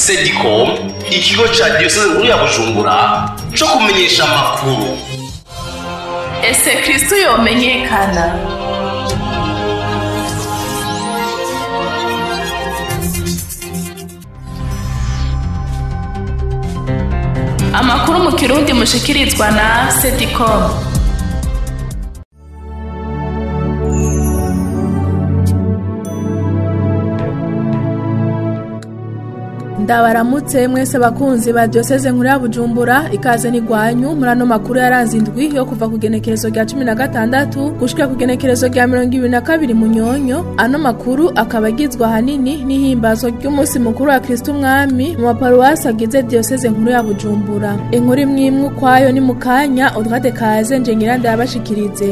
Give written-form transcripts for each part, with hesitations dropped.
Sedicom, ikigo ca Diyoseze nkuru ya Bujumbura co kumenyesha amakuru. Ese Kristo yomenyekana? Amakuru mu Kirundi mushikirizwa na Sedicom. Ndabaramutse mwese bakunzi ba Diyoseze nkuru ya Bujumbura, ikaze n'igwanyu muri ano makuru yaranze indwi yo kuva ku genekerezo rya 16 gushika ku genekerezo rya 22 Munyonyo. Ano makuru akaba agizwe ahanini n'ihimbazwa ry'umunsi mukuru wa Kristo Umwami mu maparuwasi agize Diyoseze nkuru ya Bujumbura. Inkuru imwe ukwayo ni mukanya Audrey Kaze nje Nyiranda yabashikirize.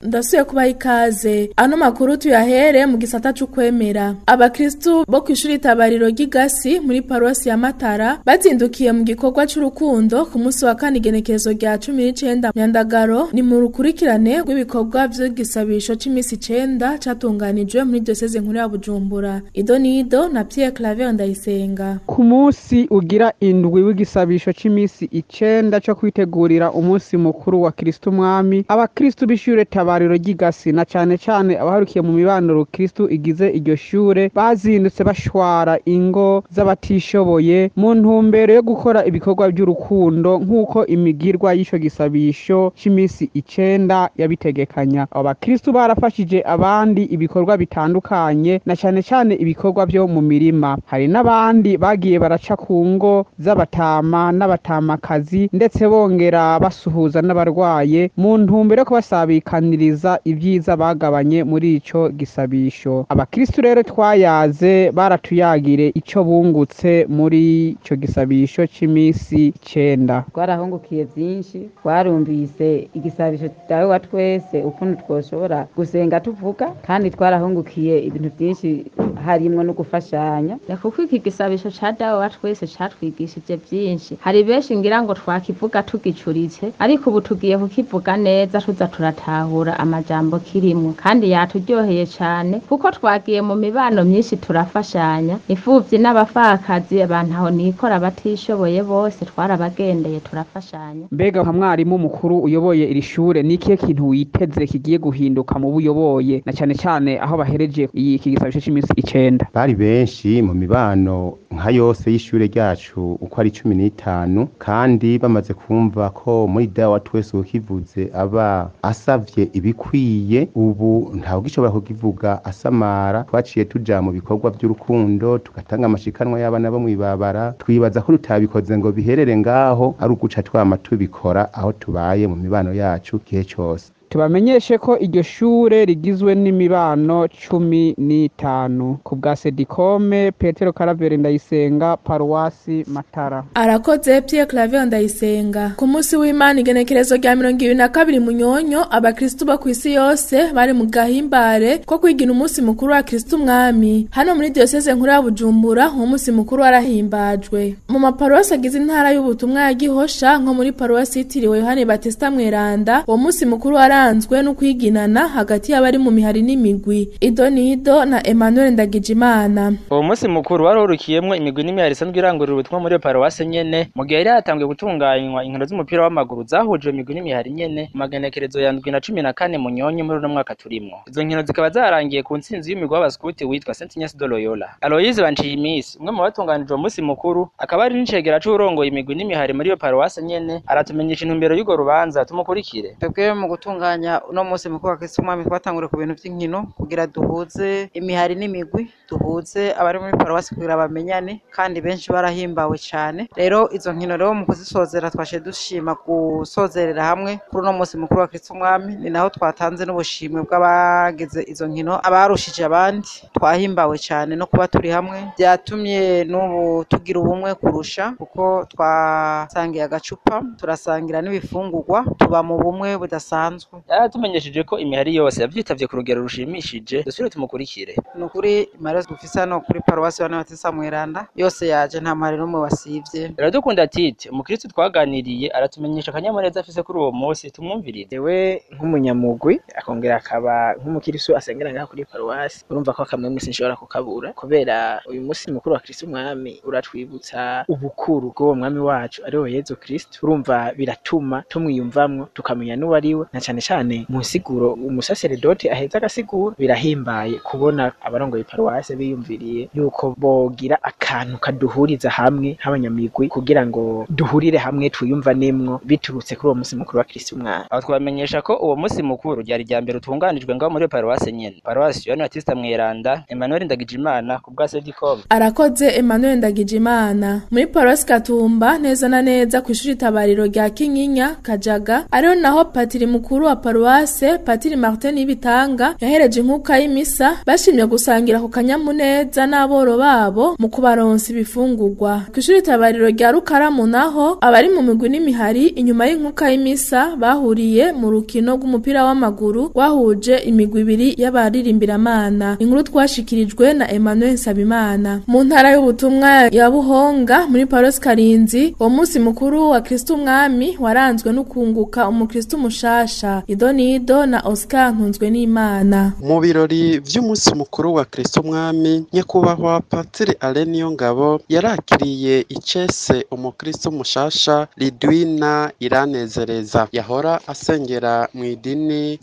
Ndasuye kubaha ikaze. Ano makuru tuyahere mu gisata c'ukwemera. Abakristu bo kw'ishuri Itabariro ry'Igasi muri paruwasi ya Matara bazindukiye mu gikorwa c'urukundo ku munsi wa kane igenekerezo rya 19 Nyandagaro, ni mu rukurikirane rw'ibikorwa vy'igisabisho c'imisi 9 catunganijwe muri Diyoseze nkuru ya Bujumbura. Idonido na Pierre Claver Ndayisenga. Ku munsi ugira indwi w'igisabisho c'imisi 9 co kwitegurira umunsi mukuru wa Kristo Umwami, abakristu b'ishure Itabariro ry'Igasi na cane abaharukiye mu mibano Kristo igize iryo shure bazindutse bashwara ingo z'abatishoboye mu ntumbero yo gukora ibikorwa by'urukundo nk'uko imigirwa y'isho gisabisho c'imisi 9 yabitegekanya. Abo bakristo barafashije abandi ibikorwa bitandukanye na cane ibikorwa byo mu mirima. Hari n'abandi bagiye baraca ku ngo z'abatama n'abatamakazi ndetse bongera basuhuza n'abarwaye mu ntumbero yo kubasabikanira ibyiza bagabanye muri ico gisabisho. Abakristo rero twayaze baratuyagire ico bungutse muri ico gisabisho c'imisi 9. Twarahungukiye byinshi, twarumvise igisabisho dawe wa twese ukuntu twoshobora gusenga tuvuga, kandi twarahungukiye ibintu byinshi harimwo no gufashanya. Kuko iki gisabisho ca dawe wa twese catwigishije byinshi. Hari benshi ngira ngo twakivuga tugicuritse, ariko ubu tugiye kukivuga neza tuza turatahura amajambo kirimwo, kandi yaturyoheye cyane kuko twagiye mu mibano myinshi turafashanya, imfuvyi n'abafakazi, abantu aho nikora batishoboye bose twarabagendeye turafashanya. Mbega nka mwarimu mukuru uyoboye iri shure nikiye kintu witeze kigiye guhinduka mu buyoboye na cane aho bahereje iki gisabisho c'imisi 9? Bari benshi mu mibano nka yose y'ishure ryacu uko ari 15, kandi bamaze kumva ko muri dawa twese ukivuze aba asavye ibikwiye, ubu ntawe gishobora kugivuga asamara. Twaciye tuja mu bikorwa by'urukundo, tugatanga amashikanwa y'abana bo mwibabara. Twibaza ko tutabikoze ngo biherere ngaho, ari uguca twama tubikora aho tubaye mu mibano yacu gihe cyose. Tubamenyeshe ko iryo shure rigizwe n'imibano 15. Ku bwa Sedicom, Petero Karaveri Ndayisenga, paruwasi Matara. Arakoze Pierre Claver Ndayisenga. Ku munsi w'Imana igenekerezo rya 22 Munyonyo, abakristu bo kw'isi yose bari mu gahimbare ko kwigina umunsi mukuru wa Kristo Umwami. Hano muri Diyoseze nkuru ya Bujumbura uwo munsi mukuru warahimbajwe. Mu maparuwasi agize intara y'ubutumwa ya Gihosha nko muri paruwasi yitiriwe Yohane Batista Mweranda, uwo munsi mukuru waranzwe no kwiginana hagati y'abari mu mihari n'imigwi. Idonido na Emmanuel Ndagijimana. Uwo munsi mukuru warorukiyemwo imigwi n'imihari isanzwe irangurira ubutumwa muri paruwasi nyene, mu gihe yari yatangiye gutunganywa inkino z'umupira w'amaguru zahujwe imigwi n'imihari nyene mu magenekerezo ya 14 Munyonyo muri uno mwaka turimwo. Izo nkino zikaba zarangiye ku ntsinzi y'imigwi w'abaskuti witwa Saint Ignace de Loyola. Aloyize Banchimisi, umwe mu batunganije uwo munsi mukuru, akaba ari n'icegera c'urongoye imigwi n'imihari muri iyo paruwasi nyene, aratumenyesha intumbero y'ugo rubanza. Tumukurikire. Twebwe mu gutunganya uno munsi mukuru wa Kristo Umwami twatangure ku bintu by'inkino kugira duhuze imihari n'imigwi, duhuze abari muri paruwasi kugira bamenyane, kandi benshi barahimbawe cyane. Rero izo nkino rero mu kuzisozera twashe dushima gusozerera hamwe kuri uno munsi mukuru wa Kristo Umwami, ni naho twatanze n'ubushimwe bw'abageze izo nkino, abarushije abandi. Twahimbawe cyane no kuba turi hamwe, byatumye n'ubu tugira ubumwe kurusha, kuko twasangiye agacupa, turasangira n'ibifungurwa, tuba mu bumwe budasanzwe. yego yaratumenyesheje ko imihari yose yavyitavye ku rugero rushimishije dusubire tumukurikire. nukuri imarezi dufise hano kuri paruwasi ya Batista Mweranda yose yaje nta mari n'umwe wasivye. Iradukunda Tite umukristo twaganiriye aratumenyesha akanyamuneza afise kuri uwo munsi tumwumvirize. Ewe nk'umunyamugwi akongera akaba nk'umukristo asengera ngaha kuri paruwasi urumva ko akamwe mwese nshobora kukabura kubera uyu munsi mukuru wa Kristo Mwami uratwibutsa ubukuru bw'uwo mwami wacu ariwe Yezu Kristo. Urumva biratuma tumwiyumvamwo tukamenya n'uwo ari we na cane cane mu nsiguro umusaseredoti aheza agasigura. Birahimbaye kubona abarongoye paruwasi biyumviriye yuko bogira akantu kaduhuriza hamwe nk'abanyamigwi kugira ngo duhurire hamwe twiyumva nemwo biturutse kuri uwo munsi mukuru wa Kristo Mwami. Aho twamenyesha ko uwo munsi mukuru ryari rya mbere utunganijwe ngaho muri paruwasi nyene, paruwasi ya Batista Mweranda. Emmanuel Ndagijimana ku bwa Sedicom. Arakoze Emmanuel Ndagijimana. Muri paruwasi Gatumba neza na neza ku ishuri tabariro rya Kinyinya Kajaga ariho naho patiri mukuru wa paruwase Patiri Martin Ibitanga yahereje inkuka y'imisa bashimye gusangira ku kanyamuneza n'aboro babo mu kubaronsa ibifungurwa. Ku ishuri tabariro rya Rukaramu naho abari mu migwi n'imihari inyuma y'inkuka y'imisa bahuriye mu rukino rw'umupira w'amaguru wahuje imigwi ibiri y'abaririmbira-mana. Inkuru twashikirijwe na Emmanuel Nsabimana. Mu ntara y'ubutumwa ya Buhonga muri paruwasi Karinzi uwo munsi mukuru wa Kristo Mwami waranzwe no kunguka umukristo mushasha. Idonido na Oscar Ntunzwe n'Imana. Mu birori vy'umunsi mukuru wa Kristo Mwami nyakubahwa Patiri Alenio Ngabo yarakiriye icese umukristo mushasha Lidwina Iranezereza yahora asengera mu idini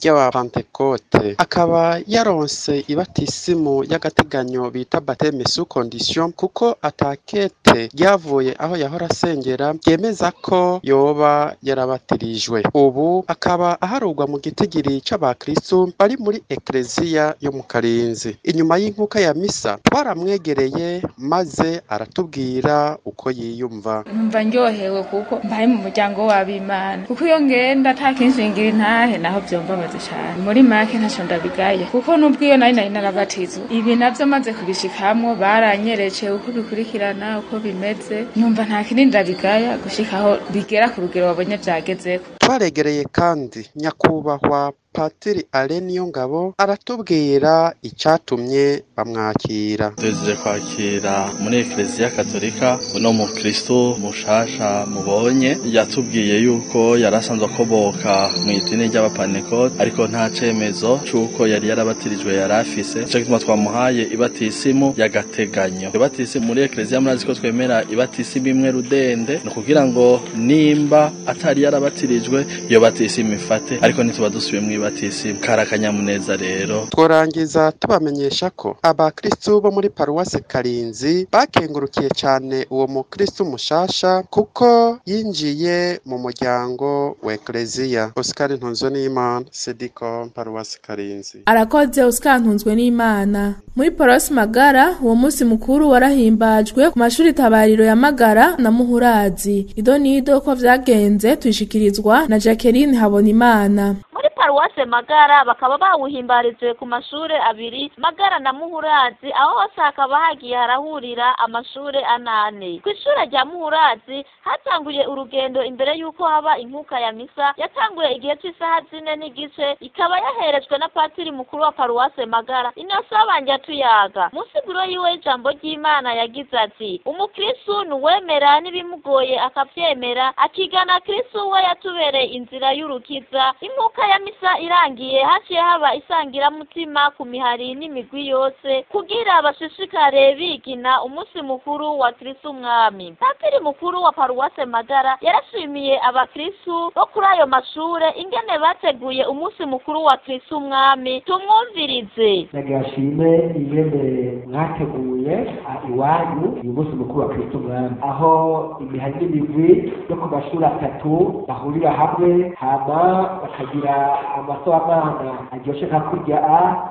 ry'Abapentekote, akaba yaronse ibatisimu y'agateganyo bita baptême sous condition kuko atakete ryavuye aho yahora asengera ryemeza ko yoba yarabatirijwe. Ubu akaba aharugwa mu gitigiri c'abakristo bari muri ekleziya yo mu Karinzi. Inyuma y'inkuka ya misa twaramwegereye maze aratubwira uko yiyumva. Numva ndyohewe kuko mbaye mu muryango w'Abimana, kuko iyo ngenda atakinshingira intahe naho vyombabaza cyane. Muri make ntaco ndabigaya kuko nubwo iyo nari narabatizwa ibi navyo maze kubishikamwo baranyerece uko bikurikirana uko bimeze, nyumva nta kindi ndabigaya gushikaho bigera ku rugero wabonye vyagezeko. Twaregereye kandi nyakubahwa Patiri Alenio Ngabo aratubwira icatumye bamwakira. Tuze kwakira muri Ekleziya Katolika uno mukristo mushasha mubonye, yatubwiye yuko yarasanzwe akoboka mu idini ry'Abapentekote ariko nta cemezo cuko yari yarabatirijwe yarafise, ico gituma twamuhaye ibatisimu y'agateganyo. Ibatisimu muri Ekleziya murazi ko twemera ibatisimu imwe rudende, no kugira ngo nimba atari yarabatirijwe iyo batisimu ifate, ariko nituba dusubiye batisimu karakanyamuneza. Rero tworangiza tubamenyesha ko abakristo bo muri paruwasi Karinzi bakengurukiye cyane uwo mukristo mushasha kuko yinjiye mu muryango wa ekleziya. Oscar Ntunzwe n'Imana, Sedicom, paruwasi Karinzi. Arakoze Oscar Ntunzwe n'Imana. Muri paruwasi Magara uwo munsi mukuru warahimbajwe ku mashuri tabariro ya Magara na Muhurazi. Idonido ko vyagenze tuyishikirizwa na Jacqueline Habonimana. Paruwase Magara bakaba bawuhimbarijwe ku mashure abiri Magara na Muhurazi, aho hose hakaba hagiye harahurira amashure 8. Kw'ishure rya Muhurazi hatanguye urugendo imbere yuko haba inkuka ya misa yatanguye igihe cy'isaha 4:30 ikaba yaherejwe na patiri mukuru wa Paruwase Magara Innocent Banjatuyaga. Musiguro yiwe ijambo ry'Imana yagize ati umukristo nuwemera nibimugoye akavyemera akigana Kristo we yatubereye inzira y'urukiza. Inkuka ya misa irangiye haciye haba isangira mutima ku mihari n'imigwi yose kugira bashishikare bigina umunsi mukuru wa Kristo Mwami. Patiri mukuru wa Paruwase Magara yarashimiye abakristo bo kuri ayo mashure ingene bateguye umunsi mukuru wa Kristo Mwami. Tumwumvirize. Nagashime ingene mwateguye iwanyu uyu munsi mukuru wa Kristo Mwami, aho imihari n'imigwi yo ku mashuri 3 bahurira hamwe hama bakagira amasoamana aryoshe nka kurya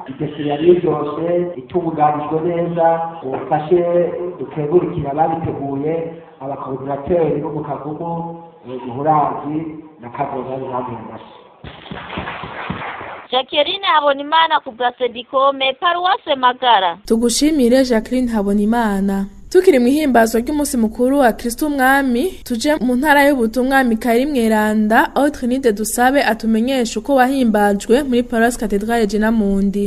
idesire yaryoshe itunganijwe neza. Ufashe dukengurikira ababiteguye abakondinateri bo mu Kavumu, Muhurazi na Kagoza n'abandi. Jacqueline Habonimana ku bwa Sedicom, Paruwase Magara. Tugushimire Jacqueline Habonimana. Tukiri mu ihimbazwa ry'umunsi mukuru wa Kristo Umwami, tuje mu ntara y'ubutumwa Mikayeli Mweranda, aho Trinide Dusabe atumenyesha uko wahimbajwe muri Paroisse Cathedrale Jenamundi.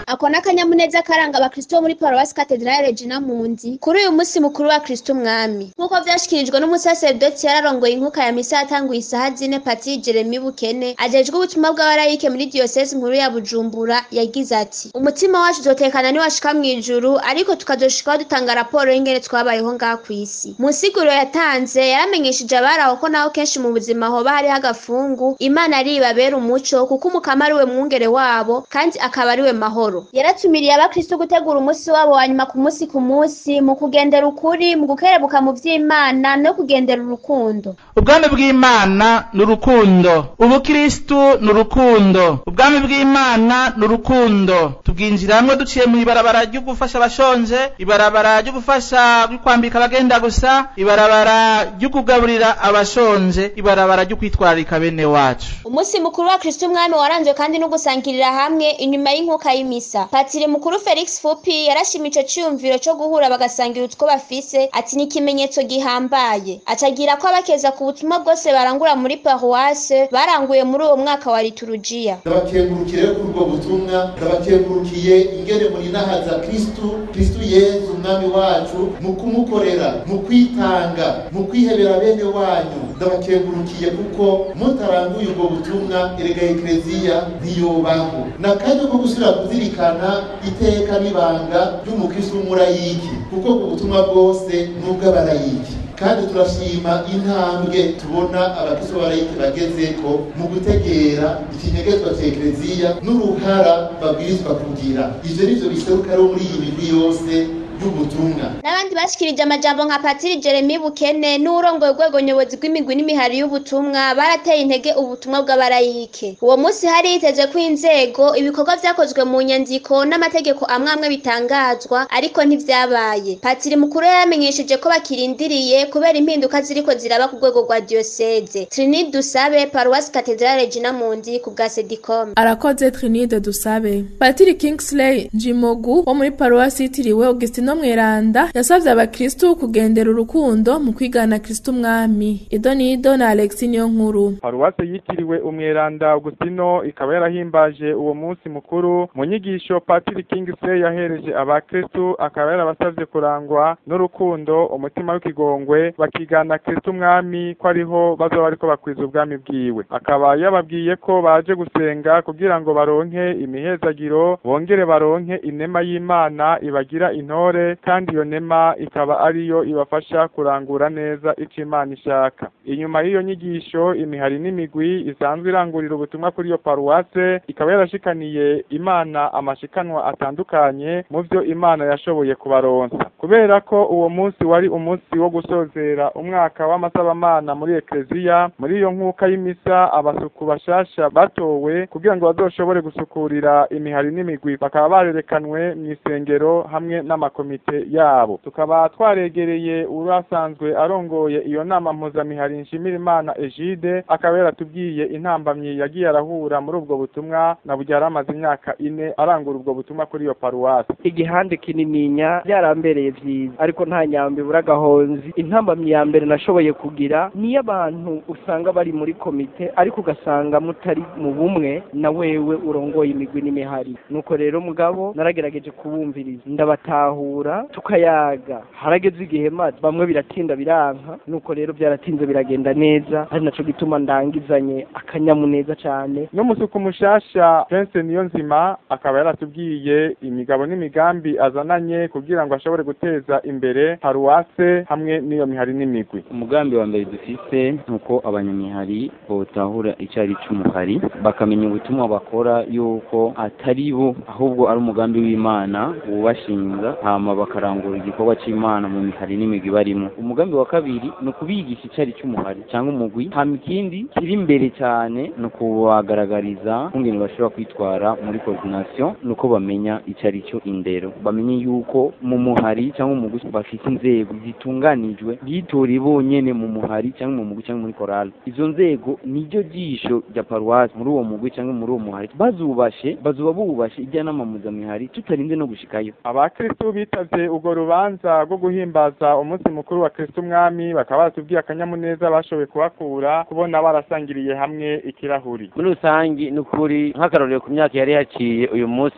Ako n'akanyamuneza karanga abakristo bo muri Paroisse Cathedrale Jenamundi kuri uyu munsi mukuru wa Kristo Umwami. Nkuko vyashikirijwe n'umusaseredoti yararongoye inkuka ya misa yatanguye isaha 4, Patiri Jeremy Bukene ajejwe ubutumwa bw'abarayike muri diocese nkuru ya Bujumbura, yagize ati: umutima wacu uzotekana ni washika mw'ijuru, ariko tukazoshikaho dutanga raporo y'ingene twabayeho ngaha kw'isi. Mu nsiguro yatanze yaramenyesheje abaraho ko naho kenshi mu buzima hoba hariho agafungu, Imana ari ibabera umuco kuko umukama ari we mwungere wabo kandi akaba ari we mahoro. Yaratumiriye abakristo gutegura umunsi wabo wa nyuma ku munsi mu kugendera ukuri, mu gukerebuka mu vy'Imana no kugendera urukundo. Ubwami bw'Imana n'urukundo, ubukristo n'urukundo, ubwami bw'Imana n'urukundo. Tubwinjiramwe duciye mu ibarabara ryo gufasha abashonje, ibarabara ryo gufasha kwambika abagenda gusa, ibarabara ryo kugaburira abashonje, ibarabara ryo kwitwararika bene wacu. Umunsi mukuru wa Kristo Umwami waranzwe kandi no gusangirira hamwe inyuma y'inkuka y'imisa. Patiri mukuru Felix Fupi yarashimye ico ciyumviro co guhura bagasangira utwo bafise, ati ni ikimenyetso gihambaye. Acagira ko abakeza ku butumwa bwose barangura muri paroisse baranguye muri uwo mwaka wa liturujia. Ndabakengurukire kuri ubwo butumwa, ndabakengurukiye ingene muri nahaza Kristo Yezu Umwami wacu, mu kumukorera, mu kwitanga, mu kwihebera bene wanyu. Ndabakengurukiye kuko mutaranguye ubwo butumwa erega Eklezia ntiyobaho. Nakandi ko gusubira kuzirikana iteka n'ibanga ry'umukristo w'umurayiki, kuko ku butumwa bwose nubwo abarayiki. Kandi turashima intambwe tubona abakristo b'abarayiki bagezeko mu gutegera ikinyegezwa cya Eklezia n'uruhara babwirizwa kugira. Ivyo nivyo biseruka rero muri iyi migwi yose y'ubutumwa. N'abandi bashikirije amajambo nka Patiri Jeremy Bukene n'urongoye urwego nyobozi rw'imigwi n'imihari y'ubutumwa barateye intege ubutumwa bw'abarayike. Uwo munsi hari hitezwe ko inzego ibikorwa vyakozwe mu nyandiko n'amategeko amwe bitangazwa, ariko ntivyabaye. Patiri mukuru yaramenyesheje ko bakirindiriye kubera impinduka ziriko ziraba ku rwego rwa diocese. Trinide Dusabe, Paroisse Cathedrale Jenamundi ku bwa Sedicom. Arakoze Trinide Dusabe. Patiri Kingsley Njimogu wo muri Paroisse yitiriwe Augustin Mweranda yasavye abakristo kugendera urukundo mu kwigana Kristo Umwami. Idonido na Alexis Niyonkuru. Paroisse yitiriwe Umweranda Augustino ikaba yarahimbaje uwo munsi mukuru. Mu nyigisho Patiri Kingsley yahereje abakristo akaba yarabasavye kurangwa n'urukundo, umutima w'ikigongwe, bakigana Kristo Umwami ko ariho bazoba bariko bakwiza ubwami bwiwe. Akaba yababwiye ko baje gusenga kugira ngo baronke imihezagiro, bongere baronke inema y'Imana ibagira intore, kandi iyo nema ikaba ariyo ibafasha kurangura neza ico Imana ishaka. Inyuma y'iyo nyigisho imihari n'imigwi isanzwe irangurira ubutumwa kuri iyo Paroisse ikaba yarashikaniye Imana amashikanwa atandukanye mu vyo Imana yashoboye kubaronsa. Kubera ko uwo munsi wari umunsi wo gusozera umwaka w'amasabamana muri Eklezia, muri iyo nkuka y'imisa abasuku bashasha batowe kugira ngo bazoshobore gusukurira imihari n'imigwi bakaba barerekanwe mw'isengero hamwe n'amakomite yabo. Tukaba twaregereye urasanzwe arongoye iyo nama mpuzamihari Nshimirimana Egide, akaba yaratubwiye intambamyi yagiye arahura muri ubwo butumwa na burya yaramaze imyaka 4 arangura ubwo butumwa kuri iyo Paroisse. Igihande kinininya byarambereye vyiza, ariko nta nyambi buragahonzi. Intambamyi ya mbere nashoboye kugira ni abantu usanga bari muri komite ariko ugasanga mutari mu bumwe na wewe urongoye imigwi n'imihari. Nuko rero mugabo naragerageje kubumviriza, ndabatahura tukayaga. Harageze igihe maze bamwe biratinda biranka, nuko rero byaratinze biragenda neza, ari naco gituma ndangizanye akanyamuneza cyane. No musuku mushasha Prince Niyonzima akaba yaratubwiye imigabo n'imigambi azananye kugira ngo ashobore guteza imbere Paroisse hamwe n'iyo mihari n'imigwi. Umugambi wa mbere dufise nuko abanyamihari botahura icari c'umuhari, bakamenya ubutumwa bakora yuko atari bo ahubwo ari umugambi w'Imana ubashinga, hama bakarangura igikorwa c'Imana mu mihari n'imigwi barimo. Umugambi wa kabiri no kubigisha icari c'umuhari cyangwa umugwi, hama ikindi kiri imbere cyane no kubagaragariza kungene bashobora kwitwara muri coordination, nuko bamenya icari cyo indero, bamenye yuko mu muhari umuhari cyangwa umugwi bafite inzego zitunganijwe bitora bonyene mu muhari cyangwa mu mugwi cyangwa muri korali. Izo nzego niryo jisho rya paruwasi muri uwo mugwi cyangwa muri uwo muhari, bazuba bubashe ijyanama mpuzamihari tutarinze no gushikayo. Abakristo bitavye urwo rubanza rwo guhimbaza umunsi mukuru wa Kristo Umwami bakaba batubwiye akanyamuneza bashoboye kuhakura kubona barasangiriye hamwe ikirahuri. Muri rusangi n'ukuri nk'akarorero ku myaka yari haciye uyu munsi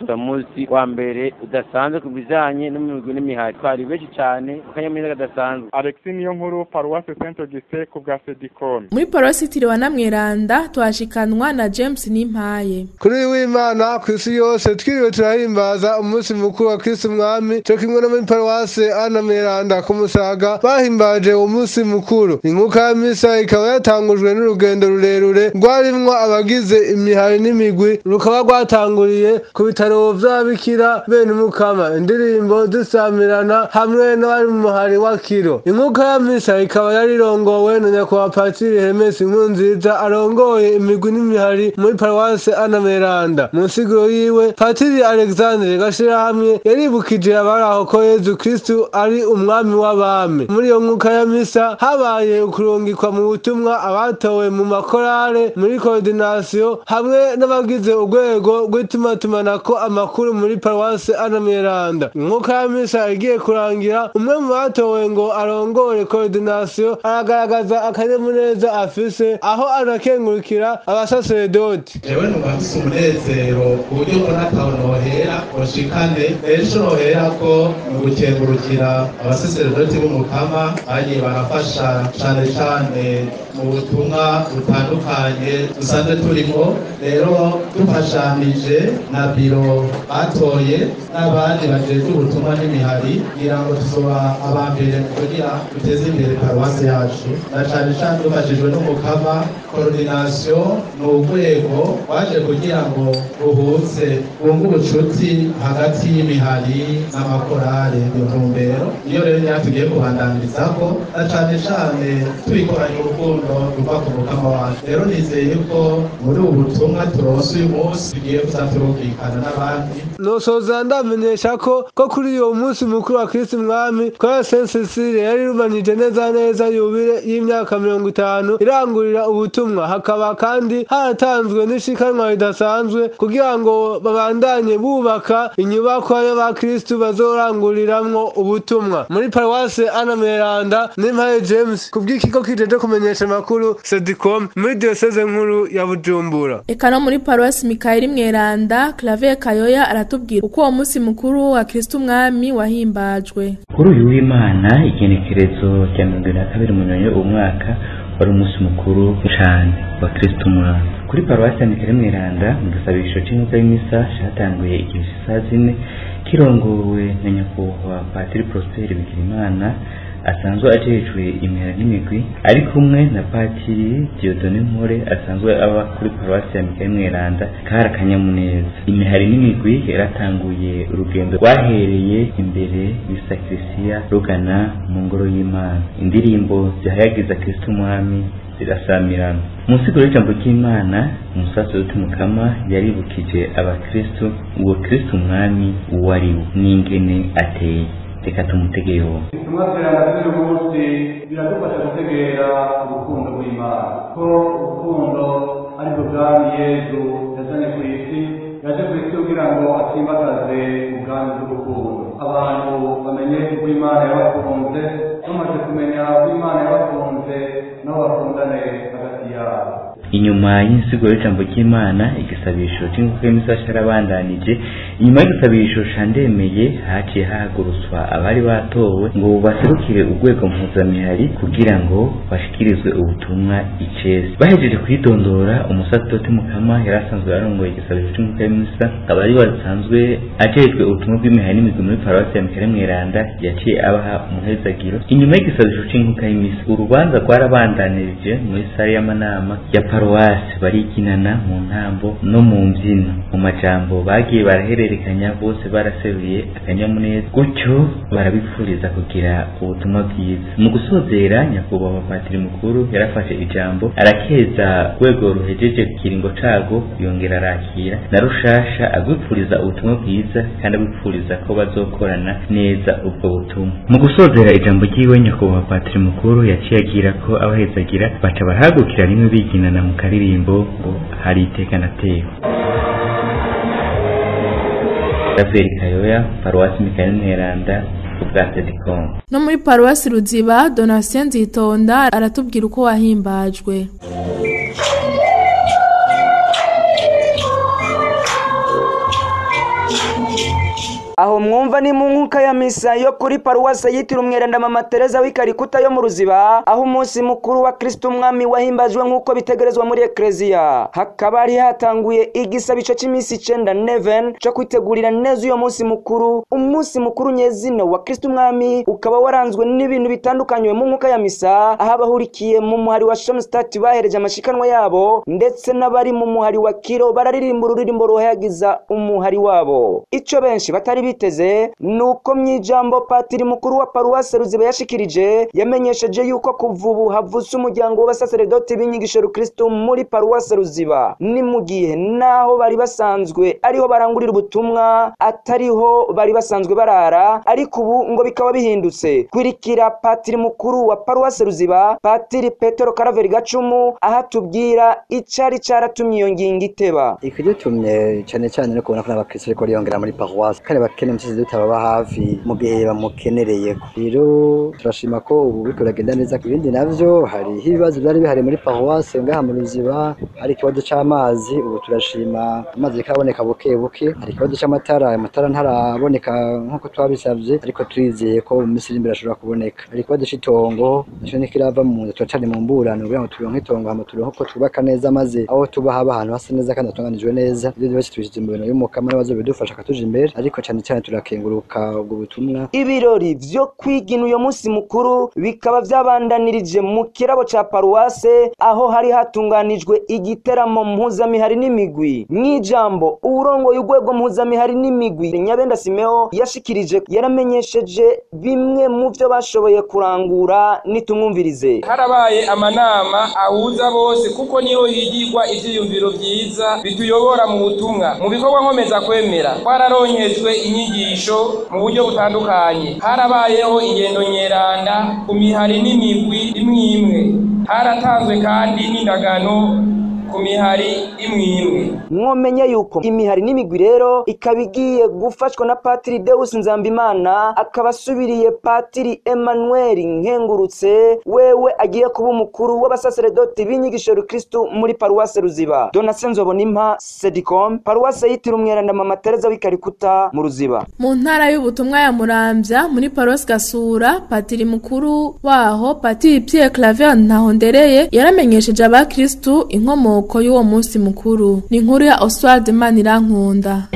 wa mbere udasanzwe ku bijanye n'imigwi n'imihari, twari benshi cyane akanyamuneza kadasanzwe. Alexis Niyonkuru, Paruwasi Saint Augustin ku bwa Sedicom. Muri Paruwasi Tiriwa na Mweranda twashikanwa na James Nimpaye. Kuri w'Imana ku isi yose twiriwe turahimbaza umunsi mukuru wa Kristo Umwami, cyo kimwe no muri Paruwasi Ana Mweranda ku Musaga bahimbaje uwo munsi mukuru. Inkuka ya misa ikaba yatangujwe n'urugendo rurerure rwarimwo abagize imihari n'imigwi, rukaba rwatanguriye ku bitaro vy'ababikira bene Mukama, indirimbo dusamirana hamwe n'abari mu muhari wa Kiro. Inkuka ya misa ikaba yarirongowe na nyakubahwa Patiri Hermes Nkunziza arongoye imigwi n'imihari muri Paruwasi Ana Mweranda. Mu nsiguro yiwe Patiri Alexandre Gashirahamwe yaribukije abari aho ko Yezu Kristu ari umwami w'abami. Muri iyo nkuka ya misa habaye ukurungikwa mu butumwa abatowe mu makorale muri coordination hamwe n'abagize urwego rw'itumatumanako amakuru muri Paruwasi Ana Mweranda. Inkuka ya misa igiye kurangira, umwe mu batowe ngo arongore coordination aragaragaza akanyamuneza afise aho anakengurukira abasaserdoti. Jewe numva mfise umunezero ku buryo mbona ataho nohera ngo ejo nohera ko mu gukengurukira abasaserdoti b'Umukama bagiye barafasha cane cane mu butumwa butandukanye dusanzwe turimo. Rero dufashanije na biro batoye n'abandi bajejwe ubutumwa n'imihari kugira ngo tuzoba abambere kugira duteze imbere paruwasi yacu, na cane cane dufashijwe n'Umukama. Coordination ni urwego waje kugira ngo ruhuze bunge ubucuti hagati y'imihari n'amakorale. Iyo ntumbero iyo rero nyatugiye kubandangirizako, na cane cane tubikoranye urukundo ruva ku Mukama wacu. Rero nizeye ko muri ubu butumwa turonse uyu munsi tugiye kuzaturumvikana n'abandi. Nosoza ndamenyesha ko kuri uwo munsi mukuru wa Kristo Umwami kwa Saint Cecilie yari rumanije neza yubile y'imyaka 50 irangurira ubutumwa. Hakaba kandi haratanzwe n'ishikanwa ridasanzwe kugira ngo babandanye bubaka inyubako y'abakristu bazoranguriramwo ubutumwa. Muri Paruwasi Ana Mweranda, Nimpaye James kubw'ikigo kijeje kumenyesha makuru Sedicom muri diocese nkuru ya Bujumbura. Eka no muri Paruwasi Mikaeli Mweranda, Claver Kayoya aratubwira uko uwo munsi mukuru wa Kristo Umwami wahimbajwe. Kuri uyu w'Imana igenekerezo rya 22 Munyonyo umwaka wari umunsi mukuru cyane wa Kristo Umwami. Kuri Paruwasi Mikaeli Mweranda mu gisabisho cy'inkuka y'imisa cyatanguye igihe saa 4 kirongowe na nyakubahwa Patiri Prosper Bigirimana asanzwe ajejwe imihari n'imigwi, ari kumwe na Patiri Dieudonne Mpore asanzwe aba kuri Paruwasi ya Mikaeli Mweranda. Kari akanyamuneza. Imihari n'imigwi yaratanguye urugendo rwahereye imbere y'isakristiya rugana mu ngoro y'Imana. Indirimbo zihayagiza Kristo Umwami zirasamirana. Mu nsiguro y'ijambo ry'Imana, umusaserdoti Mukama yaribukije abakristo uwo Kristo Umwami uwo ari we n'ingene ateye. Reka tumutege yombi. Tumwazirana turi munsi biradufasha gutegera urukundo rw'Imana, ko urukundo ari rwo bwami Yezu yazanye ku isi, yaje ku isi kugira ngo atsimbataze ubwami bw'urukundo. Abantu bamenye ko Imana yabakunze, bamaze kumenya ko Imana yabakunze nabo bakundane hagati yabo. Inyuma y'insiguro y'ijambo ry'Imana, igisabisho cy'inkuka y'imisa cyarabandanije. Inyuma y'igisabisho candemeye haciye hahagurutswa abari batowe ngo baserukire urwego mpuzamihari kugira ngo bashikirizwe ubutumwa icese. Bahejeje kwidondora, umusaserdoti Mukama yarasanzwe arongoye igisabisho cy'inkuka y'imisa, akaba ari wasanzwe ajejwe ubutumwa bw'imihari n'imigwi muri Paruwasi ya Mikaeli Mweranda, yaciye abaha umuhezagiro. Inyuma y'igisabisho cy'inkuka y'imisa, urubanza rwarabandanirije muri sare y'amanama ya paruwasi barikinana mu ntambo no mu mbyino, mu majambo bagiye barahererekanya, bose baraseruye akanyamuneza, gutyo barabipfuriza kugira ubutumwa bwiza. Mu gusozera, nyakubahwa patiri mukuru yarafashe ijambo arakeza rwego ruhejeje ikiringo cago, yongera arakira na rushasha agwipfuriza ubutumwa bwiza kandi agwipfuriza ko bazokorana neza ubwo butumwa. Mu gusozera ijambo ryiwe, nyakubahwa patiri mukuru yaciye agira ko abahezagira baca barahagukira rimwe biginana mu karirimbo ngo hari iteka natewe. Raveri Kayoya, paruwasi Mikaeli Mweranda, ubwa Sedicom. No muri paruwasi Ruziba, Donatien Nzitonda aratubwira uko wahimbajwe. Aho mwumva ni mu nkuka ya misa yo kuri paruwase yitiriwe Umweranda Mama Teresa w'ikarikuta yo mu Ruziba, aho umunsi mukuru wa Kristo Umwami wahimbajwe nk'uko bitegerezwa muri Ecclesia. Hakaba ari hatanguye igisabisho cy'iminsi 9 neven cyo kwitegurira neza uyo munsi mukuru. Umunsi mukuru nyezina wa Kristo Umwami ukaba waranzwe n'ibintu bitandukanye mu nkuka ya misa, aho abahurikiye mu muhari wa Shomstat bahereje amashikanwa yabo, ndetse n'abari mu muhari wa Kiro bararirimba ururirimbo ruhayagiza umuhari wabo. Ico benshi batari biteze nuko mwijambo patiri mukuru wa paruwase Ruziba yashikirije, yamenyesheje yuko kuva ubu havutse umuryango w'abasaseredoti b'inyigisho Rukristo muri paruwase Ruziba. Ni mu gihe naho bari basanzwe ariho barangurira ubutumwa, atariho bari basanzwe barara, ariko ubu ngo bikaba bihindutse. Kwirikira patiri mukuru wa paruwase Ruziba, Patiri Petero Karaveri Gacumu, ahatubwira icari caratumye iyo ngingo iteba. Ikidutumye cyane cyane no kubona ko n'abakristo ariko riyongera muri paruwase kandi bakene mutse dutababa hafi mu gihe bamukenereye. Rero turashima ko ubu biko ragenda neza. Ibindi navyo hari ibibazo byari bihari muri paruwase ngaha mu Ruziba, hari ikibazo c'amazi, ubu turashima amazi kaboneka buke buke. Hari ikibazo c'amatara, amatara ntaraboneka nkuko twabisavye, ariko twizeye ko mu minsi imbere ashobora kuboneka. Hari ikibazo c'itongo, naco nikirava mu nzu turacane mu mburano kugira ngo turonke itongo, hama turonke ko twubaka neza, maze aho tuba haba ahantu hasa neza kandi hatunganijwe neza. Ibyo byose tubishyize mu bintu y'umukama n'abazo bidufasha akatuja imbere, ariko cyane cyane turakenguruka ubwo butumwa. Ibirori vyo kwigina uyo munsi mukuru bikaba vyabandanirije mu kirabo ca paruwase, aho hari hatunganijwe igiteramo mpuzamihari n'imigwi. Mwijambo urongoye urwego mpuzamihari n'imigwi Nyabenda Simeo yashikirije, yaramenyesheje bimwe mu vyo bashoboye kurangura. Nitumwumvirize. Harabaye amanama ahuza bose, kuko niho higirwa ivyiyumviro vyiza bituyobora mu butumwa. Mu bikorwa nkomeza kwemera twararonkejwe inyigisho mu buryo butandukanye. Harabayeho ingendo nyeranda ku mihari n'imigwi imwe imwe. Haratanzwe kandi n'indagano ku mihari imwe imwe. Mwomenye yuko imihari n'imigwi rero ikaba igiye gufashwa na Patiri Deus Nzambimana, akaba asubiriye Patiri Emmanuel Nkengurutse, wewe agiye kuba umukuru w'abasaseredoti b'inyigisho Rukristo muri paruwase Ruziba. Donatien Nzobonimpa, Sedicom, paruwase yitiriwe Umweranda Mama Teresa w'ikarikuta mu Ruziba. Mu ntara y'ubutumwa ya Muramvya muri paruwase Gasura, patiri mukuru waho Patiri Pierre Claver Ntahondereye yaramenyesheje abakristo inkomo ko y'uwo munsi mukuru. Ni inkuru ya Oswald Manirankunda.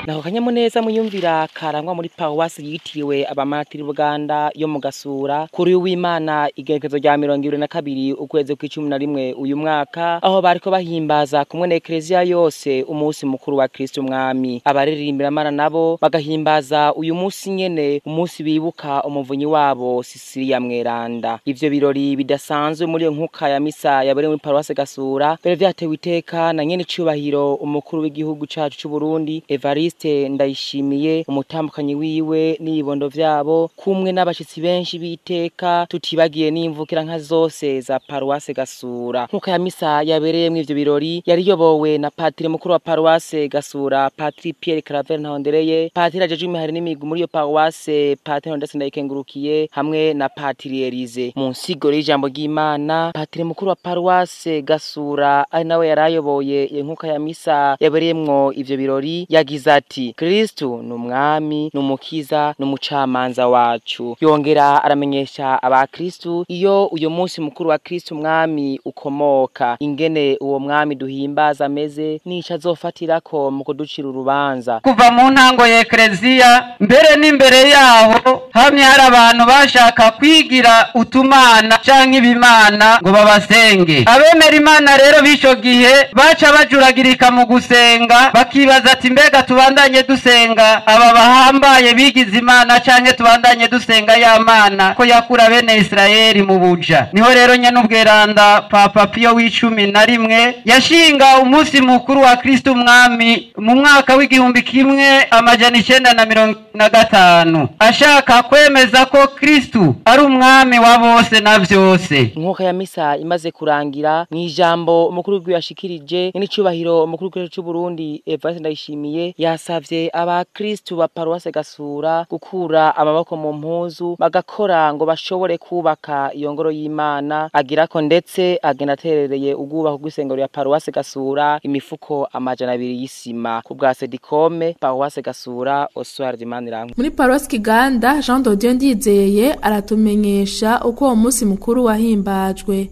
Naho kanyamuneza muyumvira karangwa muri paruwasi yitiriwe abamatiri Buganda yo mu Gasura kuri w'Imana igerekezo rya 22 ukwezi kwa11 uyu mwaka, aho bariko bahimbaza kumwe na Ecclesia yose umunsi mukuru wa Kristo Umwami. Abaririmbira Mana nabo bagahimbaza uyu munsi nyene, umunsi bibuka umuvunyi wabo Sisilia Mweranda. Ivyo birori bidasanzwe muri nkuka ya misa yabereye muri paruwasi Gasura bere vyatewe iteka na nyene cubahiro umukuru w'igihugu cacu c'u Burundi Evariste Ndayishimiye, umutambukanyi wiwe n'ibibondo vyabo, kumwe n'abashitsi benshi biteka, tutibagiye n'imvukira nka zose za paruwase Gasura. Nkuko ya misa yabereye mu ivyo birori yari yobowe na patiri mukuru wa paruwase Gasura, Patiri Pierre Claver Ntahondereye, patiri ajeje imihari n'imigwi muri iyo paruwase, Patiri Ndetse Ndayikengurukiye, hamwe na Patiri Elize. Mu nsigo y'ijambo ry'Imana, patiri mukuru wa paruwase Gasura ari nawe yarayoboye nkuko ya misa yabereyemwo ivyo birori yagize ati Kristo ni umwami n'umukiza n'umucamanza wacu. Yongera aramenyesha abakristu iyo uyu munsi mukuru wa Kristo umwami ukomoka, ingene uwo mwami duhimbaza ameze n'ico azofatirako mu kuducira urubanza. Kuva mu ntango ya Ekleziya mbere n'imbere yaho hamwe hari abantu bashaka kwigira utumana canke ibimana ngo babasenge. Abemera Imana rero b'ico gihe baca bajuragirika mu gusenga, bakibaza ati mbega tubandanye dusenga aba bahambaye bigize Imana canke tubandanye dusenga ya Mana ko yakura bene Israeli mu buja. Niho rero nyene ubweranda Papa Pio w'11 yashinga umunsi mukuru wa Kristo umwami mu mwaka w'igihumbi kimwe amajana 950 ashaka kwemeza ko Kristo ari umwami wa bose na vyose. Nkuko ya misa imaze kurangira mwijambo umukuru w'yashikirije n'icubahiro umukuru w'igihugu cy'u Burundi Evariste Ndayishimiye yasavye abakristo ba Paruwase Gasura gukura amaboko mu mpuzu bagakora ngo bashobore kubaka iyo ngoro y'Imana. Agirako ndetse agenda aterereye ugubaka gw'isengero ya Paruwase Gasura imifuko amajana 2 y'isima ku bwa Sedikome Paruwase Gasura Oswald Manirangwa. Muri Paruwase Kiganda Jean de Dieu Ndizeye aratumenyesha uko uwo munsi mukuru wahimbajwe.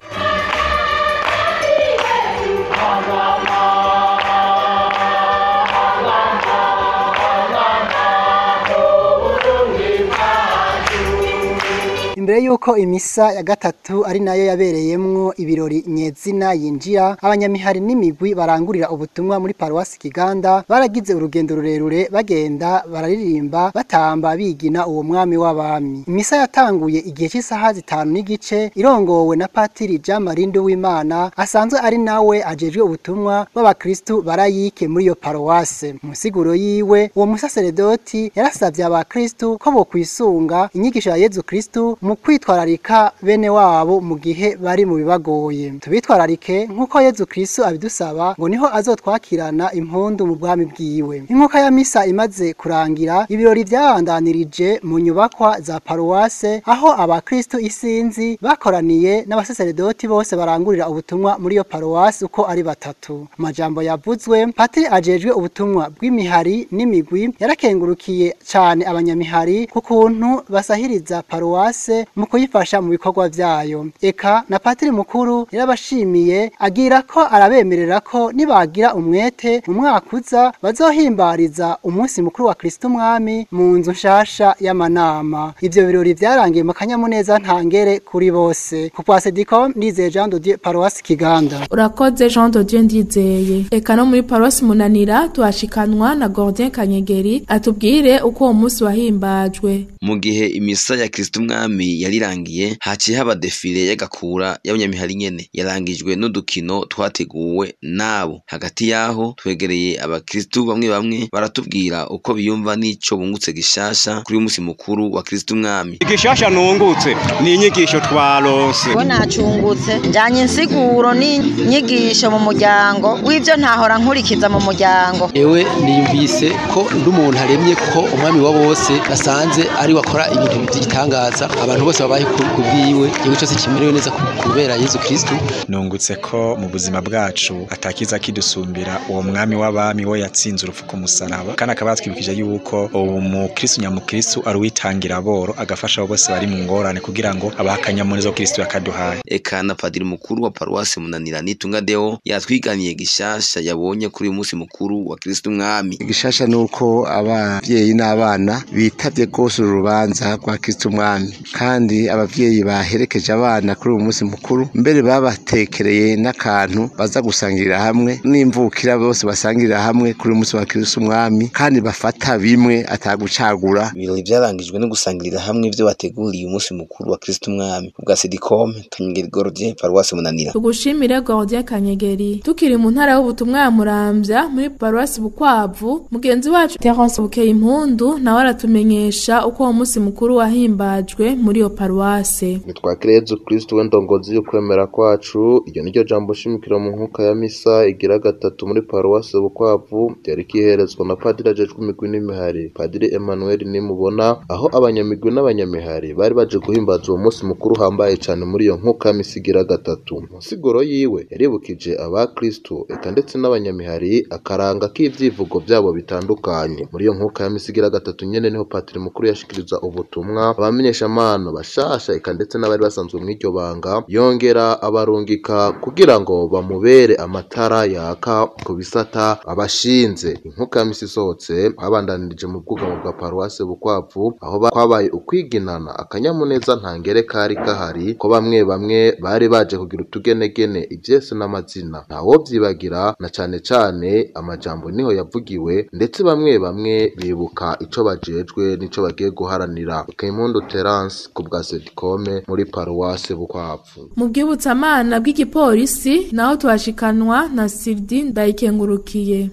Imbere yuko imisa ya gatatu ari nayo yabereyemwo ibirori nyezina yinjira, abanyamihari n'imigwi barangurira ubutumwa muri Paruwasi Kiganda baragize urugendo rurerure bagenda bararirimba batamba bigina uwo mwami w'abami. Imisa yatanguye igihe cy'isaha 5:30 irongowe na Patiri Jean Marie Nduwimana asanzwe ari nawe ajejwe ubutumwa bw'abakristu barayike muri iyo paruwase. Mu siguro yiwe uwo musaseredoti yarasavye abakristu ko bo kwisunga inyigisho ya Yezu Kristu mu kwitwararika bene wabo mu gihe bari mu bibagoye. Tubitwararike nkuko Yezu Kristo abidusaba ngo niho azotwakirana impundu mu bwami bwiwe. Inkuka ya misa imaze kurangira, ibirori byabandanirije mu nyubakwa za paruwase aho abakristo isinzi bakoraniye n'abasaseredoti bose barangurira ubutumwa muri iyo paruwase uko ari batatu. Amajambo yavuzwe, Patiri ajejwe ubutumwa bw'imihari n'imigwi yarakengurukiye cyane abanyamihari kukuntu basahiriza paruwase mu kuyifasha mu bikorwa vyayo. Eka na Patiri mukuru yarabashimiye agira ko arabemerera ko nibagira umwete mu mwaka uza bazohimbariza umunsi mukuru wa Kristo umwami mu nzu nshasha y'amanama. Ivyo birori vyarangiye mu kanyamuneza ntangere kuri bose. Ku kwa Sedicom Ndizeye Jean de Dieu Paruwasi Kiganda. Urakoze Jean de Dieu Ndizeye. Eka no muri Paruwasi Munanira tuhashikanwa na Gordien Kanyegeri atubwire uko uwo munsi wahimbajwe. Mu gihe imisa ya Kristo umwami yarirangiye haciye haba defile y'agakura y'abanyamihari nyene yarangijwe n'udukino twateguwe nabo. Hagati yaho twegereye abakristu bamwe baratubwira uko biyumva n'ico bungutse gishasha kuri umunsi mukuru wa Kristo umwami. Igishasha nungutse ni inyigisho twarose. Bo nacungutse njanye insiguro n'inyigisho mu muryango w'ivyo ntahora nkurikiza mu muryango. Ewe niyumvise ko ndi umuntu aremye ko umwami wa bose asanze ari wakora ibintu bitangaza abantu bose babaye kubwiwe igihugu cyose kimerewe neza kubera Yezu Kristo. Nungutse ko mu buzima bwacu atakiza kidusumbira uwo mwami w'abami wo yatsinze urupfu ku musaraba, kandi akaba yatwibukije yuko uwo Kristo nyamukristo ari witangira boro agafasha abo bose bari mu ngorane kugira ngo abakanyamuneza Kristo yakaduhaye. Eka na Padiri mukuru wa Paruwasi Munanira Nitunga Deo yatwiganiye gishasha yabonye kuri uyu munsi mukuru wa Kristo umwami. Gishasha nuko abavyeyi n'abana bitavye gose urubanza rwa Kristo umwami, kandi abavyeyi baherekeje abana kuri uyu munsi mukuru mbere babatekereye n'akantu baza gusangirira hamwe n'imvukira bose basangirira hamwe kuri uyu munsi wa Kristo umwami, kandi bafata bimwe atagucagura. Ibirori byarangijwe no gusangirira hamwe ivyo bateguriye umunsi mukuru wa Kristo umwami ubwa Sedicom Kanyegeri Gordien Paruwasi Munanira. Tugushimire Gordien Kanyegeri. Tukiri mu ntara y'ubutumwa ya Muramvya muri Paruwasi Bukwavu, mugenzi wacu Terence Bukeye Impundu nawe aratumenyesha uko uwo munsi mukuru wahimbajwe muri muri iyo paruwase. Nitwakire Yezu Kristo w'indongozi y'ukwemera kwacu. Iryo niryo jambo shimikiro mu nkuka ya misa igira gatatu muri paruwase Bukwavu ryari kiherezwa na padiri ajejwe imigwi n'imihari Padiri Emmanuel Nimubona, aho abanyamigwi n'abanyamihari bari baje guhimbaza uwo munsi mukuru hambaye cyane muri iyo nkuka ya misa igira gatatu. Mu siguro yiwe yaribukije abakristo eka ndetse n'abanyamihari akaranga k'ivyivugo byabo bitandukanye. Muri iyo nkuka ya misa igira gatatu nyene niho patiri mukuru yashikiriza ubutumwa abamenyesha amano bashasha eka ndetse n'abari basanzwe mu iryo banga, yongera abarungika kugira ngo bamubere amatara yaka ku bisata abashinze. Inkuka ya misa isohotse habandanirije mu bwugamo bwa paruwase Bukwavu, aho kwabaye ukwiginana akanyamuneza ntangere kari kahari ko bamwe bari baje kugira utugenegene ivyese n'amazina ntawo vyibagira, na cane cane amajambo niho yavugiwe ndetse bamwe bibuka ico bajejwe nico bagiye guharanira. Kayimondo Terence ku bwa Sedikome muri paruwase Bukwavu. Mu bwibutsamana bw'igipolisi naho twashikanwa na Sirdi Ndayikengurukiye.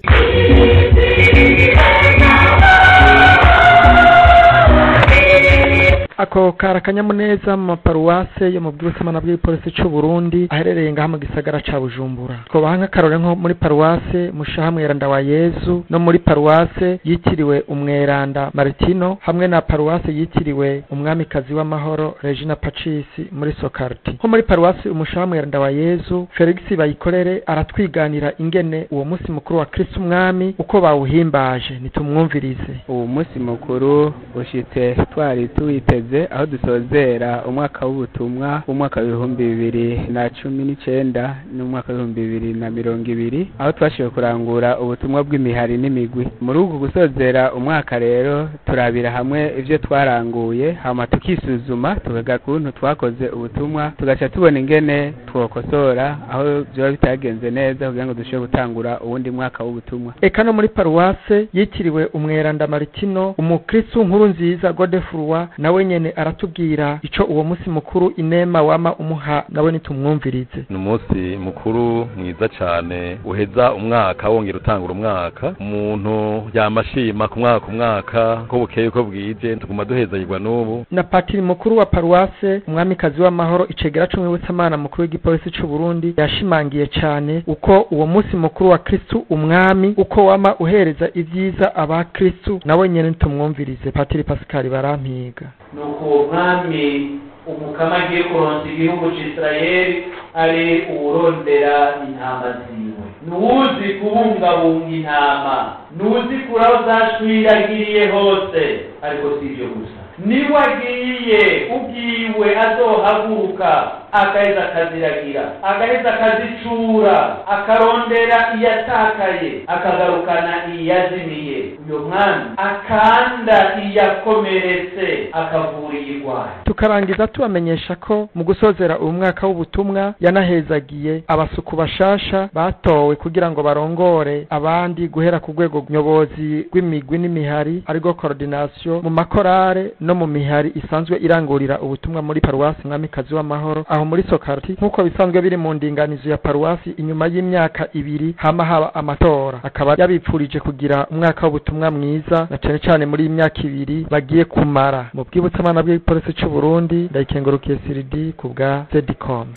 Ako karakanyamuneza mu paruwase yo mu bwibutsamana bw'igipolisi c'u Burundi aherereye ngaha mu gisagara ca Bujumbura. Twobaha nk'akarore nko muri paruwase Mushaha Mweranda wa Yezu no muri paruwase yitiriwe Umweranda Martino hamwe na paruwase yitiriwe Umwamikazi w'amahoro Regina Pacis muri Sokarti. Nko muri paruwase Mushaha Mweranda wa Yezu, Felix Bayikorere aratwiganira ingene uwo munsi mukuru wa Kristo Umwami uko bawuhimbaje. Nitumwumvirize. Uwo munsi mukuru ushitse twari tuwiteze aho dusozera umwaka w'ubutumwa w'umwaka w'ibihumbi 2019 n'umwaka w'ibihumbi 2020, aho twashiwe kurangura ubutumwa bw'imihari n'imigwi. Muri uku gusozera umwaka rero turabira hamwe ivyo twaranguye, hama tukisuzuma tugaga kuntu twakoze ubutumwa, tugaca tubona ingene twokosora aho byo bitagenze neza kugira ngo dushobore gutangura uwundi mwaka w'ubutumwa. Eka no muri paruwase yitiriwe Umweranda Martino, umukristo nkuru nziza Godefroid nawe nyene aratubwira ico uwo munsi mukuru inema wama umuha, nawe nitumwumvirize. N'umunsi mukuru mwiza cyane uheza umwaka wongera utangura umwaka. Umuntu yamashima ku mwaka ko bukeye ko bwije tuguma duhezayirwa n'ubu. Na patiri mukuru wa paruwase Umwamikazi w'amahoro icegera c'umwibutsamana mukuru w'igipolisi c'u Burundi yashimangiye cyane uko uwo munsi mukuru wa Kristo Umwami uko wama uhereza ivyiza abakristo, nawe nyene nitumwumvirize. Patiri Pascal Barampiga. Nuko umwami umukama agiye kuronsa igihugu c'Isirayeli ari uwurondera intama ziwe. Nuwuzi kubungabunga intama, nuwuzi kuraho zashwiragiriye hose, ariko si ivyo gusa. Niwe agiye ubwiwe azohaguruka akaheza akaziragira, agaheza akazicura, akarondera iyatakaye, akagarukana iyazimiye. Uyo mwami akanda iyakomeretse, akavura iyigwaye. Tukarangiza tubamenyesha ko mu gusozera uyu mwaka w'ubutumwa yanahezagiye abasuku bashasha batowe kugira ngo barongore abandi guhera ku rwego nyobozi rw'imigwi n'imihari ariko coordination mu makorare no mu mihari isanzwe irangurira ubutumwa muri paruwasi Mwamikazi w'amahoro aho muri Sokarti, nkuko bisanzwe biri mu ndinganizo ya paruwasi. Inyuma y'imyaka 2 haba amatora, akaba yabipfurije kugira umwaka w'ubutumwa mwiza na cyane cyane muri imyaka 2 bagiye kumara. Mu bwibutsamana bw'igipolisi c'u Burundi, Ndayikengurukiye Sirdi ku bwa Sedicom.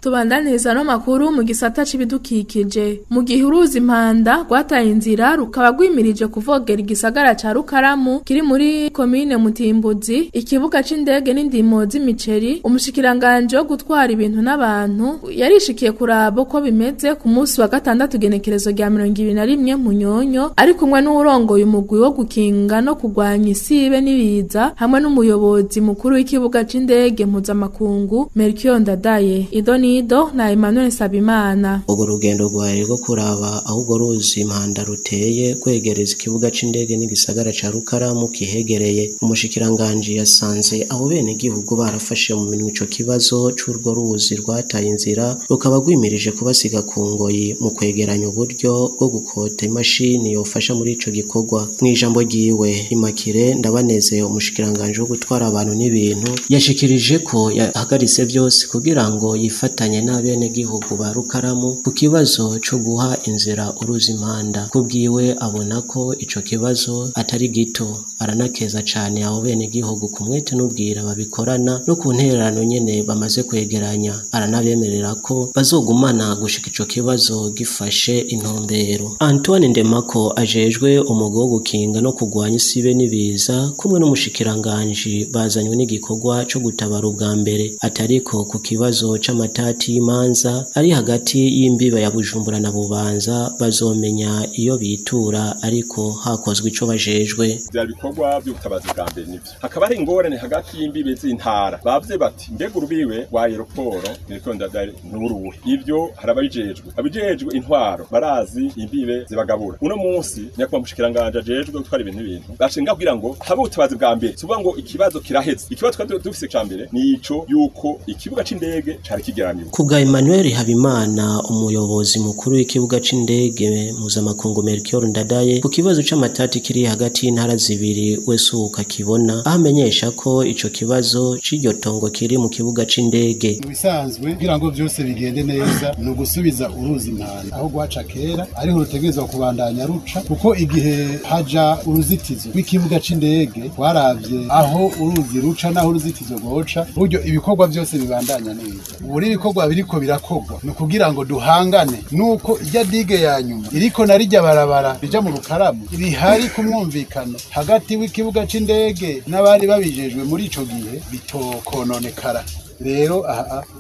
Tubandaniriza no makuru mu gisata c'ibidukikije. Mu gihe uruzi Impanda rwataye inzira rukaba rwimirije kuvogera igisagara ca Rukaramu kiri muri komine Mutimbuzi, ikibuga c'indege n'indimo z'imiceri, umushikiranganje wo gutwara ibintu n'abantu yarishikiye kuraba ko bimeze ku munsi wa gatandatu genekerezo rya 2021 Munyonyo, ari kumwe n'urongoye umugwi wo gukinga no kugwanya isibe n'ibiza hamwe n'umuyobozi mukuru w'ikibuga c'indege mpuzamakungu Melchior Ndadaye. Idonido na Emmanuel Sabimana. Ugo rugendo rwari rwo kuraba aho ugo ruzi Impanda ruteye kwegereza ikibuga c'indege n'igisagara ca Rukaramu kihegereye. Umushikiranganje yasanze abo bene gihugu barafashe mu minwe ico kibazo c'urwo ruzi rwataye inzira, rukaba rwimirije kubasiga ku ngoyi mu kwegeranya uburyo bwo gukota imashini yofasha muri ico gikorwa. Mwijambo ryiwe Imakire Ndabaneze, umushikiranganje wo gutwara abantu n'ibintu, yashikirije ko yahagaritse byose kugira ngo yifata yifatanye n'abenegihugu ba Rukaramu ku kibazo co guha inzira uruzi impanda. Kubwiwe abona ko ico kibazo atari gito, aranakeza cane abo benegihugu ku mwete n'ubwira babikorana no ku ntererano nyene bamaze kwegeranya. Aranabemerera ko bazogumana gushika ico kibazo gifashe intumbero. Antoine Ndemako ajejwe umugwi wo gukinga no kugwanya isibe n'ibiza kumwe n'umushikiranganji bazanywe n'igikorwa co gutabara ubwa mbere, atariko ku kibazo c'amatati y'imanza ari hagati y'imbiba ya Bujumbura na Bubanza bazomenya iyo bitura ariko hakozwe ico bajejwe. Vya bikorwa by'ubutabazi bwa mbere nivyo hakaba hari ingorane hagati y'imbibe z'intara bavye bati mbega urubiwe wa aeroporo n'ikonda n'uruwe ivyo harabijejwe intwaro barazi imbibe zibagabura. Uno munsi nyakwa mushikiranganje ajejwe gutwara ibintu bashinga kugira ngo habe ubutabazi bwa mbere suvuga ngo ikibazo kiraheze. Ikibazo twari dufise ca mbere nico yuko ikibuga c'indege cari kigeramiwe. Kubwa Emmanuel Habimana umuyobozi mukuru w'ikibuga c'indege mpuzamakungu Melchior Ndadaye ku kibazo c'amatati kiri hagati y'intara zibiri wese ukakibona ahamenyesha ko ico kibazo c'iryo tongo kiri mu kibuga c'indege. Bisanzwe kugira ngo byose bigende neza no gusubiza uruzi impanda aho gwaca kera ariho rutegerezwa kubandanya ruca kuko igihe haja uruzitizo rw'ikibuga c'indege waravye aho uruzi ruca naho uruzitizo rwoca buryo ibikorwa byose bibandanya neza. Buri bikorwa biriko birakogwa no kugira ngo duhangane nuko ijya dige ya nyuma iriko narijya barabara bija mu Rukaramu bihari kumwumvikana hagati w'ikibuga c'indege n'abari babijejwe muri ico gihe bitokononekara. Rero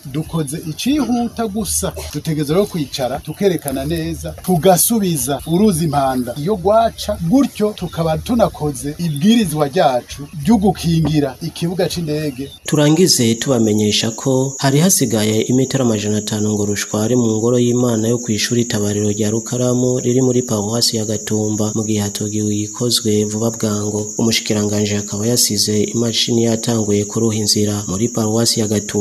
dukoze icihuta gusa dutegeza rero kwicara tukerekana neza tugasubiza uruzi impanda iyo gwaca gutyo tukaba tunakoze ibwirizwa ryacu ryo gukingira ikibuga c'indege. Turangize tubamenyesha ko hari hasigaye imetero 500 ngo rushware mu ngoro y'Imana yo kwishura itabariro rya Rukaramu riri muri paruwasi ya Gatumba mu gihe hatogiwe ikozwe vuba bwango. Umushikiranganje akaba yasize imashini yatanguye kuruha inzira muri paruwasi ya Gatumba.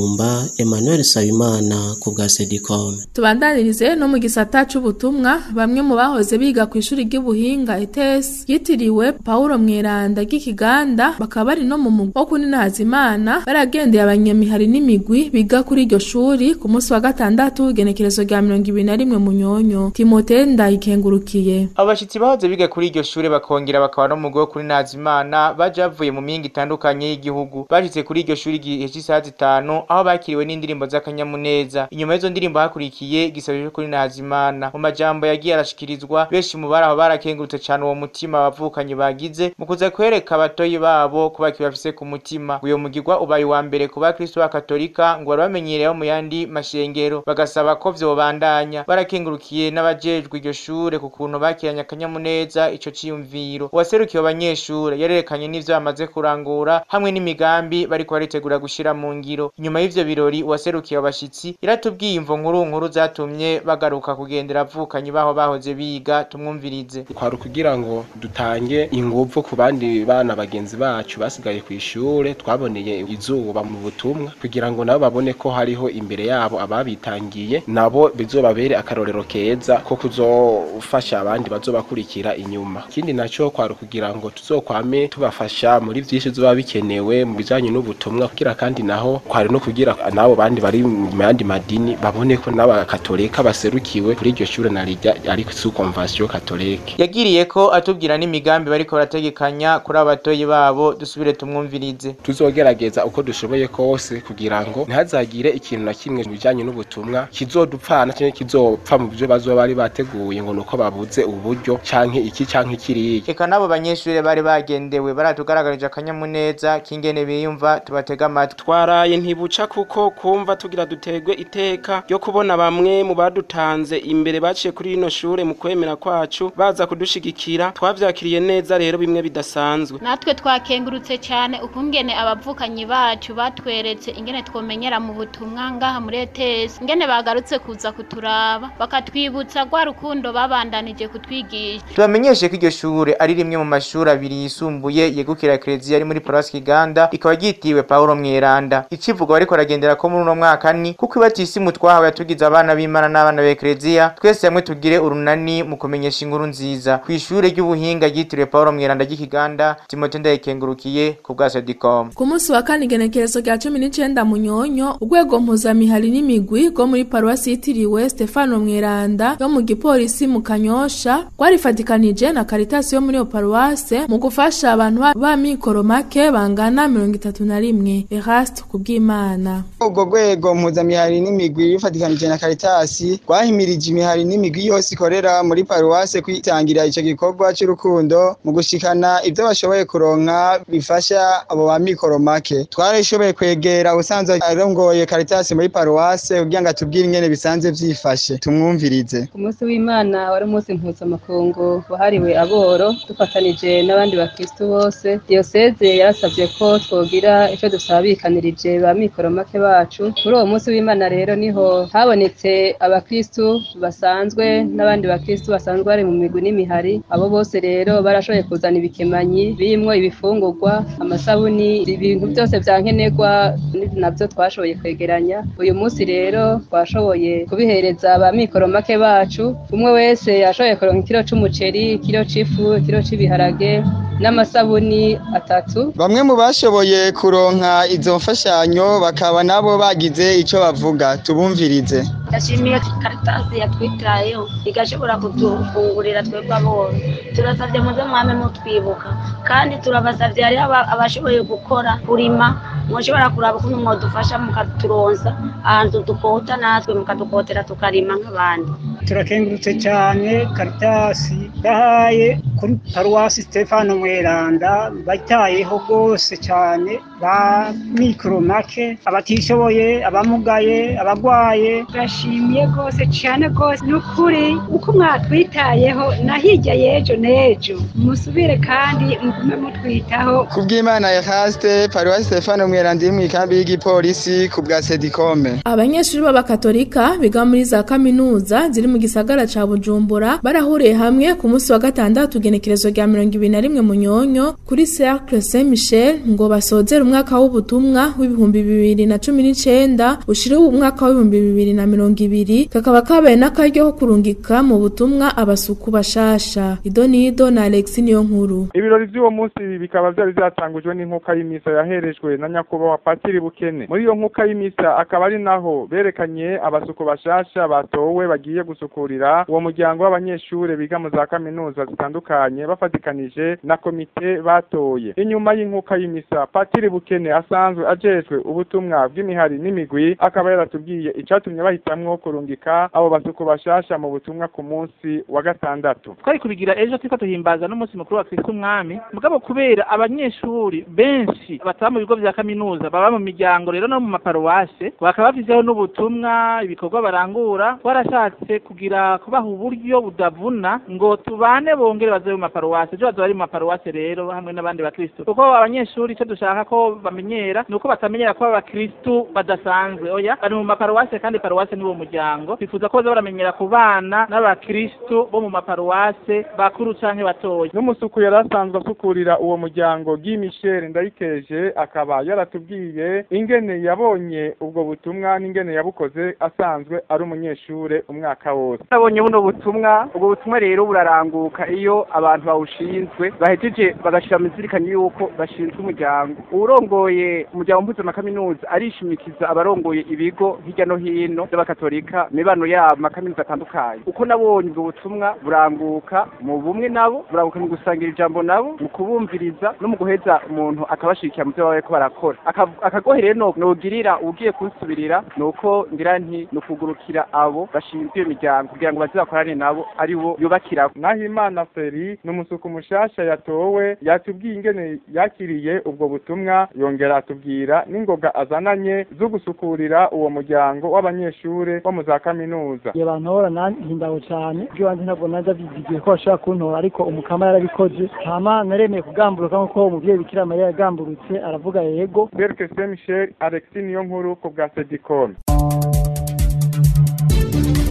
Emmanuel Sabimana ku bwa Sedicom. Tubandanirize no mu gisata c'ubutumwa bamwe mu bahoze biga ku ishuri ry'ubuhinga ETS yitiriwe Paulo Mweranda ry'Ikiganda bakaba bari no mu mugwi wo kuninaza Imana baragendeye abanyamihari n'imigwi biga kuri iryo shuri ku munsi wa gatandatu igenekerezo rya 21 Munyonyo. Timote Ndayikengurukiye abashitsi bahoze biga kuri iryo shuri bakongera bakaba no mu mugwi wo kuninaza Imana bajavuye mu mihinga itandukanye y'igihugu bashitse kuri iryo shuri gihe cy'isaha 5 aho bakiriwe n'indirimbo z'akanyamuneza. Inyuma y'izo ndirimbo hakurikiye gisabije kuri Nazimana mu majambo yagiye arashikirizwa benshi mu baraho barakengurutse cyane uwo mutima bavukanye bagize mu kuza kwereka abatoyi babo kubaki bafise ku mutima. Uyo mugirwa ubaye wa mbere ku bakristo ba Katolika ngo baramenyereyeho mu yandi mashengero bagasaba ko vyobandanya. Barakengurukiye n'abajejwe iryo shure ku kuntu bakiranya akanyamuneza ico ciyumviro. Uwaserukiye abanyeshure yarerekanye n'ivyo bamaze kurangura hamwe n'imigambi bariko baritegura gushira mu ngiro. Nyuma y'ivyo birori uwaserukiye abashitsi iratubwiye imvo nkuru zatumye bagaruka kugendera avukanye baho bahoze biga. Tumwumvirize. Kwari kugira ngo dutange inguvu ku bandi bana bagenzi bacu basigaye ku ishure twaboneye izuba mu butumwa kugira ngo nabo babone ko hariho imbere yabo ababitangiye nabo bizobabere akarorero keza ko kuzofasha abandi bazobakurikira inyuma. Ikindi naco kwari kugira ngo tuzokwame tubafasha muri vyinshi zoba bikenewe mu bijanye n'ubutumwa kugira kandi naho kwari no kugira nabo bandi bari mu yandi madini babone ko n'abakatolika baserukiwe kuri iryo shure narijya ari ku convention katolike. Yagiriye ko atubwira n'imigambi bariko barategekanya kuri abatoyi babo. Dusubire tumwumvirize. Tuzogerageza uko dushoboye kose kugira ngo ntihazagire ikintu na kimwe bijanye n'ubutumwa kizodupfana cyane kizopfa mu byo bazoba bari bateguye ngo nuko babuze uburyo canke iki canke kiriye. Eka nabo banyeshure bari bagendewe baratugaragarije akanyamuneza kingene biyumva tubatega amatwi. Twaraye ntibuca kuko kumva tugira dutegwe iteka ryo kubona bamwe mu badutanze imbere baciye kuri ino shure mu kwemera kwacu baza kudushigikira. Twavyakiriye neza rero bimwe bidasanzwe. Natwe twakengurutse cyane ukungene abavukanyi bacu batweretse ingene twomenyera mu butumwa ngaha muri ETS, ingene bagarutse kuza kuturaba bakatwibutsa gwa rukundo babandanije kutwigisha. Tubamenyeshe ko iryo shure ari rimwe mu mashuri abiri yisumbuye yegukira Ecclesia ari muri Paruwasi Kiganda, ikaba ryitiriwe Paulo Mweranda. Icivugo umugabo ariko aragendera ko muri uno mwaka ni kuko ibatisimu twahawe yatugize abana b'Imana n'abana b'Ekleziya twese hamwe tugire urunani mu kumenyesha inkuru nziza ku ishure ry'ubuhinga ryitiriwe Paulo Mweranda ry'Ikiganda. Timote Ndayikengurukiye ku bwa Sedicom. Ku munsi wa kane igenekerezo rya 19 Munyonyo urwego mpuzamihari n'imigwi go muri paruwasi yitiriwe Stefano Mweranda yo mu gipolisi mu Kanyosha rwarifatikanije na Caritas yo muri iyo paruwase mu gufasha abantu ba mikoro make bangana 31. Eraste kubw'Imana. Ubwo rwego mpuzamihari n'imigwi rifatikanije na Caritas rwahimirije imihari n'imigwi yose ikorera muri paruwase kwitangira ico gikorwa cy'urukundo mu gushikana ivyo bashoboye kuronka bifasha abo ba mikoro make. Twarishoboye kwegera usanzwe arongoye Caritas muri paruwase kugira ngo atubwire ingene bisanze vyifashe tumwumvirize. Ku munsi w'Imana wari umunsi mpuzamakungu wahariwe aboro dufatanije n'abandi bakristo bose. Diocese yarasabye ko twogira ico dusabikanirije ba mikoro make bacu. Muri uwo munsi w'Imana rero niho habonetse abakristo basanzwe n'abandi bakristo basanzwe bari mu migwi n'imihari. Abo bose rero barashoboye kuzana ibikemanyi birimwo ibifungurwa, amasabuni, ibintu byose vyankenerwa navyo twashoboye kwegeranya. Uyu munsi rero twashoboye kubihereza ba mikoro make bacu. Umwe wese yashoboye kuronka ikiro c'umuceri, ikiro c'ifu, ikiro c'ibiharage n'amasabuni 3. Bamwe mu bashoboye kuronka izo mfashanyo bakaba nabo bagize ico bavuga, tubumvirize. Ndashimiye Caritas yatwitayeho igashobora kudufungurira twebwe aboro. Turasavye muze mwame mutwibuka kandi turabasavye ari abashoboye gukora kurima mushobora kuraba ukuntu mwodufasha mukaturonsa ahantu dukota natwe mukadukotera tukarima nk'abandi. Turakengurutse cyane Caritas yahaye kuri paruwasi Stefano Mweranda batayeho gose cyane ba mikoro make abatishoboye abamugaye abagwaye. Turashimiye gose cyane gose n'ukuri uko mwatwitayeho na hirya y'ejo n'ejo musubire kandi mugume mutwitaho. Kubw'Imana Eraste paruwasi Stefano Mweranda iri mu ikambi y'igipolisi ku bwa Sedicom. Abanyeshuri b'abakatolika biga muri za kaminuza ziri mu gisagara ca Bujumbura barahuriye hamwe ku munsi wa gatandatu genekerezo rya 21 Munyonyo kuri Cercle Saint Michel ngo basozere umwaka w'ubutumwa w'ibihumbi 2019 ushire umwaka w'ibihumbi 2020 kakaba kabaye n'akaryo ko kurungika mu butumwa abasuku bashasha. Idonido na Alex niyo nkuru. Ibirori by'uwo munsi bikaba byari byatangujwe n'inkuka y'imisa yaherejwe na nyakubahwa Patiri Bukene. Muri iyo nkuka y'imisa akaba ari naho berekanye abasuku bashasha batowe bagiye gusukurira uwo muryango w'abanyeshure biga mu za kaminuza zitandukanye bafatikanije na komite batoye. Inyuma y'inkuka y'imisa Patiri Bukene asanzwe ajejwe ubutumwa bw'imihari n'imigwi akaba yaratubwiye icatumye bahitamwo kurungika abo basuku bashasha mu butumwa ku munsi wa gatandatu. Twari kubigira ejo twiko tuhimbaza n'umunsi mukuru wa Kristo Umwami mugabo kubera abanyeshuri benshi bataba mu bigo vya kaminuza baba mu miryango rero no mu maparuwase bakaba bafizeho n'ubutumwa ibikorwa barangura twarashatse kugira kubaha uburyo budavuna ngo tubane bongere baze mu maparuwase ejo bazaba ari mu maparuwase rero hamwe n'abandi bakristo kuko abanyeshuri icyo dushaka ko bamenyera nuko batamenyera ko abakristo badasanzwe oya bari mu maparuwase kandi paruwase ni wo muryango bifuza ko baza baramenyera kubana n'abakristo bo mu maparuwase bakuru canke batoya. N'umusuku yarasanzwe asukurira uwo muryango Guy Michel Ndayikeje akaba yaratubwiye ingene yabonye ubwo butumwa n'ingene yabukoze asanzwe ari umunyeshure umwaka wose. Nabonye buno butumwa ubwo butumwa rero buraranguka iyo abantu bawushinzwe bahejeje bagashira muzirikanye yuko bashinzwe umuryango. Urongoye umuryango mpuzama kaminuza arishimikiza abarongoye ibigo hirya no hino by'abakatolika mibano yabo makaminuza atandukanye. Uko nabonye ubwo butumwa buranguka mu bumwe nabo buranguka mu gusangira ijambo nabo mu kubumviriza no mu guheza umuntu akabashikira mu byo bawe ko barakora. Akagohere no nogirira ugiye kunsubirira nuko ngira nti nukugurukira abo bashinzwe iyo miryango kugira ngo bazakorane nabo ari bo yubakira. Nahimana Feri n'umusuku mushasha yatowe yatubwiye ingene yakiriye ubwo butumwa yongera atubwira n'ingoga azananye zo gusukurira uwo muryango w'abanyeshure bo mu za kaminuza. Yabantora nahimbawe cyane byo bandi ntabwo naza bigiye ko ashaka kuntora ariko umukama yarabikoze hama naremeye kugamburuka nko umuvyeyi Bikira Mariya yagamburutse aravuga yego. Cercle Saint Michel Alex niyo nkuru ku bwa Sedicom.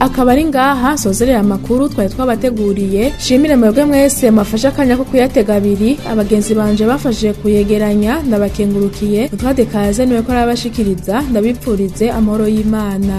akaba ari ngaha sozerera amakuru twari twabateguriye. Shimire mwebwe mwese mafasha akanya ko kuyatega abiri, abagenzi banje bafashije kuyegeranya ndabakengurukiye. Utwade kaze niwe ko arabashikiriza, ndabipfurize amahoro y'Imana.